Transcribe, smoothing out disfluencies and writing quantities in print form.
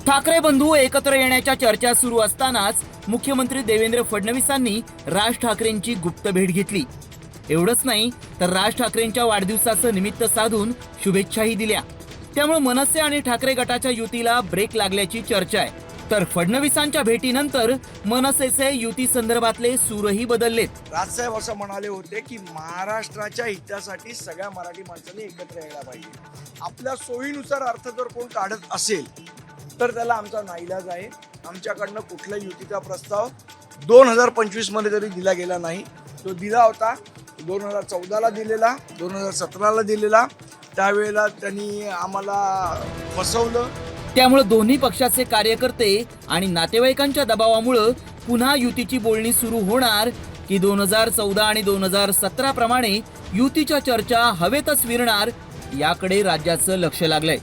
ठाकरे बंधू एकत्र येण्याच्या चर्चा सुरू असतानाच मुख्यमंत्री देवेंद्र फडणवीसांनी राज ठाकरेंची गुप्त भेट घेतली. एवढंच नाही तर राज ठाकरेंच्या वाढदिवसाचं निमित्त साधून शुभेच्छाही दिल्या. त्यामुळे मनसे आणि ठाकरे गटाच्या युतीला ब्रेक लागल्याची चर्चा आहे. तर फडणवीसांच्या भेटीनंतर मनसेचे युती संदर्भातले सूरही बदललेत. राजसाहेब असं म्हणाले होते की महाराष्ट्राच्या हितासाठी सगळ्या मराठी माणसांनी एकत्र यायला पाहिजे. आपल्या सोयीनुसार अर्थ जर कोण काढत असेल तर त्याला आमचा नाईलाज आहे. आमच्याकडनं कुठल्या युतीचा प्रस्ताव 2025 मध्ये तरी दिला गेला नाही. तो दिला होता 2014ला दिलेला, 2017ला दिलेला. त्यावेळेला त्यांनी आम्हाला फसवलं. त्यामुळे दोन्ही पक्षाचे कार्यकर्ते आणि नातेवाईकांच्या दबावामुळे पुन्हा युतीची बोलणी सुरू होणार की 2014 आणि 2017 प्रमाणे युतीच्या चर्चा हवेतच विरणार याकडे राज्याचं लक्ष लागलंय.